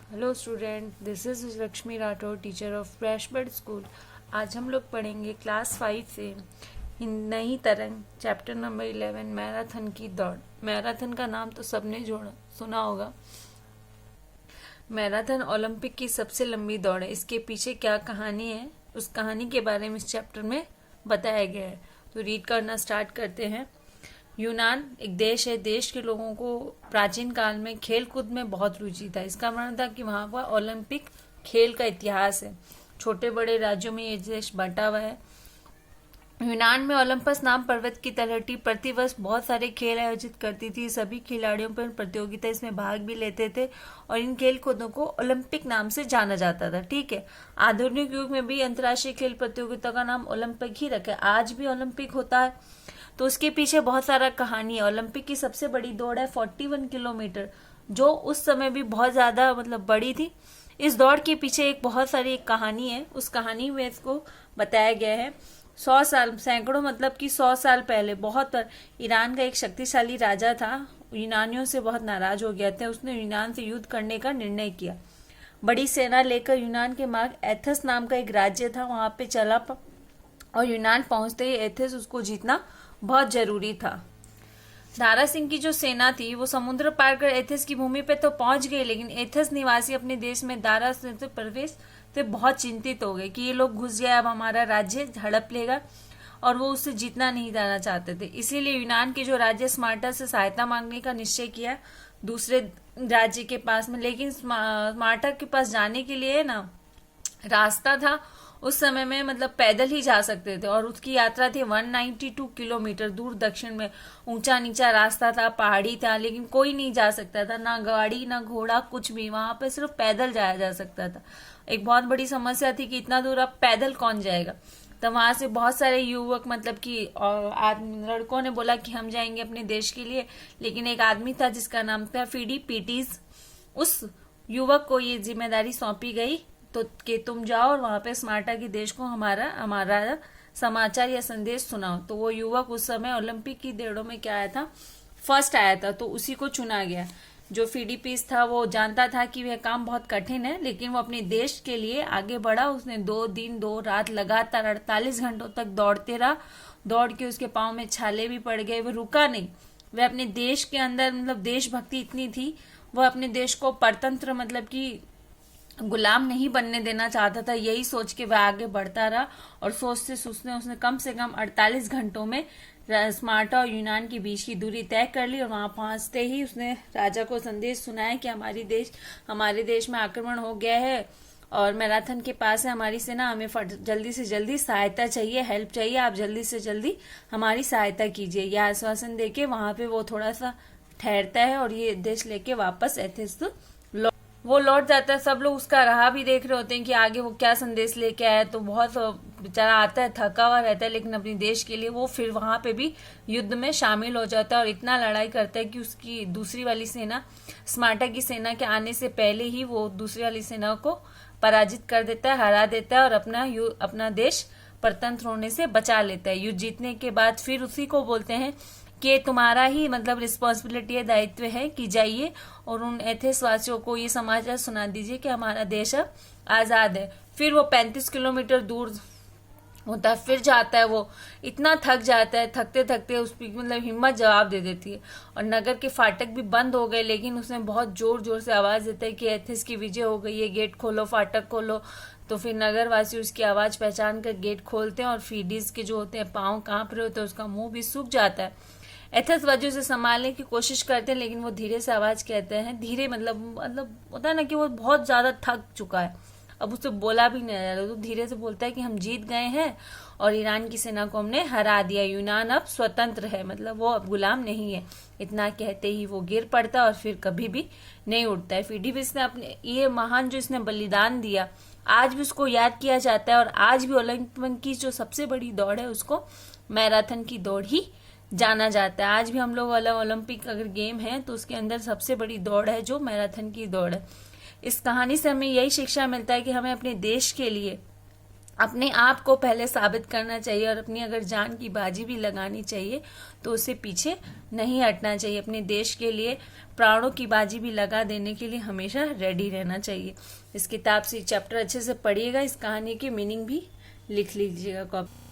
Hello student, this is Lakshmi Rathore, teacher of Freshbird school. आज हम लोग पढ़ेंगे क्लास 5 से नई तरंग चैप्टर नंबर 11 मैराथन की दौड़। मैराथन का नाम तो सबने जोड़ा सुना होगा। मैराथन ओलंपिक की सबसे लंबी दौड़ है। इसके पीछे क्या कहानी है, उस कहानी के बारे में इस चैप्टर में बताया गया है। तो रीड करना स्टार्ट करते हैं। यूनान एक देश है। देश के लोगों को प्राचीन काल में खेल कूद में बहुत रुचि था। इसका मतलब था कि वहां पर ओलंपिक खेल का इतिहास है। छोटे बड़े राज्यों में ये देश बंटा हुआ है। यूनान में ओलंपस नाम पर्वत की तलहटी प्रतिवर्ष बहुत सारे खेल आयोजित करती थी। सभी खिलाड़ियों पर प्रतियोगिता इसमें भाग भी लेते थे और इन खेल कूदों को ओलंपिक नाम से जाना जाता था। ठीक है, आधुनिक युग में भी अंतर्राष्ट्रीय खेल प्रतियोगिता का नाम ओलंपिक ही रखा है। आज भी ओलंपिक होता है, तो उसके पीछे बहुत सारा कहानी है। ओलंपिक की सबसे बड़ी दौड़ है 41 किलोमीटर, जो उस समय भी बहुत ज्यादा बड़ी थी। इस दौड़ के पीछे एक बहुत सारी एक कहानी है। उस कहानी में इसको बताया गया है 100 साल, सैकड़ों कि 100 साल पहले बहुत ईरान का एक शक्तिशाली राजा था। यूनानियों से बहुत नाराज हो गया था। उसने यूनान से युद्ध करने का निर्णय किया। बड़ी सेना लेकर यूनान के मार्ग एथेंस नाम का एक राज्य था, वहां पे चला और यूनान पहुंचते ही एथेंस उसको जीतना बहुत जरूरी था। दारा सिंह की जो सेना थी वो समुद्र पार कर एथेंस की भूमि पे तो पहुंच गई, लेकिन एथेंस निवासी अपने देश में दारा से प्रवेश से बहुत चिंतित हो गए कि ये लोग घुस गए, अब हमारा राज्य हड़प लेगा, और वो उससे जीतना नहीं जाना चाहते थे। इसीलिए यूनान के जो राज्य स्मार्टा से सहायता मांगने का निश्चय किया दूसरे राज्य के पास में। लेकिन स्मार्टा के पास जाने के लिए ना रास्ता था उस समय में पैदल ही जा सकते थे, और उसकी यात्रा थी 192 किलोमीटर दूर दक्षिण में। ऊंचा नीचा रास्ता था, पहाड़ी था, लेकिन कोई नहीं जा सकता था, ना गाड़ी ना घोड़ा कुछ भी। वहां पे सिर्फ पैदल जाया जा सकता था। एक बहुत बड़ी समस्या थी कि इतना दूर अब पैदल कौन जाएगा। तो वहां से बहुत सारे युवक लड़कों ने बोला कि हम जाएंगे अपने देश के लिए। लेकिन एक आदमी था जिसका नाम था फीडी पीटीज। उस युवक को ये जिम्मेदारी सौंपी गई तो कि तुम जाओ और वहां पे स्मार्टा के देश को हमारा हमारा समाचार या संदेश सुनाओ। तो वो युवक उस समय ओलंपिक की दौड़ों में क्या आया था, फर्स्ट आया था, तो उसी को चुना गया। जो फिलिपींस था वो जानता था कि वह काम बहुत कठिन है, लेकिन वो अपने देश के लिए आगे बढ़ा। उसने 2 दिन 2 रात लगातार 48 घंटों तक दौड़ते रहा। दौड़ के उसके पाँव में छाले भी पड़ गए, वो रुका नहीं। वह अपने देश के अंदर देशभक्ति इतनी थी, वह अपने देश को परतंत्र कि गुलाम नहीं बनने देना चाहता था। यही सोच के वह आगे बढ़ता रहा और सोचते सोचते उसने कम से कम 48 घंटों में स्मार्टा और यूनान के बीच की दूरी तय कर ली। और वहां पहुंचते ही उसने राजा को संदेश सुनाया कि हमारे देश में आक्रमण हो गया है और मैराथन के पास है हमारी सेना, हमें जल्दी से जल्दी सहायता चाहिए, हेल्प चाहिए, आप जल्दी से जल्दी हमारी सहायता कीजिए। यह आश्वासन देके वहां पे वो थोड़ा सा ठहरता है और ये देश लेके वापस एथेंस वो लौट जाता है। सब लोग उसका राह भी देख रहे होते हैं कि आगे वो क्या संदेश लेके आया। तो बहुत बेचारा आता है, थका हुआ रहता है, लेकिन अपने देश के लिए वो फिर वहां पे भी युद्ध में शामिल हो जाता है और इतना लड़ाई करता है कि उसकी दूसरी वाली सेना, स्मार्टा की सेना के आने से पहले ही वो दूसरी वाली सेना को पराजित कर देता है, हरा देता है और अपना देश परतंत्र होने से बचा लेता है। युद्ध जीतने के बाद फिर उसी को बोलते हैं कि तुम्हारा ही रिस्पॉन्सिबिलिटी है, दायित्व है कि जाइए और उन एथेंस वासियों को ये समाचार सुना दीजिए कि हमारा देश अब आजाद है। फिर वो 35 किलोमीटर दूर होता है, फिर जाता है। वो इतना थक जाता है, थकते थकते उसकी हिम्मत जवाब दे देती है और नगर के फाटक भी बंद हो गए, लेकिन उसने बहुत जोर जोर से आवाज देता है कि एथेंस की विजय हो गई है, गेट खोलो, फाटक खोलो। तो फिर नगरवासी उसकी आवाज पहचान कर गेट खोलते हैं और फीडीज के जो होते हैं पाँव कांप रहे होते हैं, उसका मुंह भी सूख जाता है। एथेंस वजह से संभालने की कोशिश करते हैं, लेकिन वो धीरे से आवाज कहते हैं, धीरे होता है ना कि वो बहुत ज्यादा थक चुका है, अब उससे बोला भी नहीं जा रहा, तो धीरे से बोलता है कि हम जीत गए हैं और ईरान की सेना को हमने हरा दिया, यूनान अब स्वतंत्र है, वो अब गुलाम नहीं है। इतना कहते ही वो गिर पड़ता है और फिर कभी भी नहीं उठता है। फिडिपस ने अपने ये महान जो इसने बलिदान दिया, आज भी उसको याद किया जाता है और आज भी ओलंपिक की जो सबसे बड़ी दौड़ है उसको मैराथन की दौड़ ही जाना जाता है। आज भी हम लोग ओलंपिक अगर गेम है तो उसके अंदर सबसे बड़ी दौड़ है जो मैराथन की दौड़ है। इस कहानी से हमें यही शिक्षा मिलता है कि हमें अपने देश के लिए अपने आप को पहले साबित करना चाहिए और अपनी अगर जान की बाजी भी लगानी चाहिए तो उससे पीछे नहीं हटना चाहिए। अपने देश के लिए प्राणों की बाजी भी लगा देने के लिए हमेशा रेडी रहना चाहिए। इस किताब से चैप्टर अच्छे से पढ़िएगा, इस कहानी की मीनिंग भी लिख लीजिएगा कॉपी।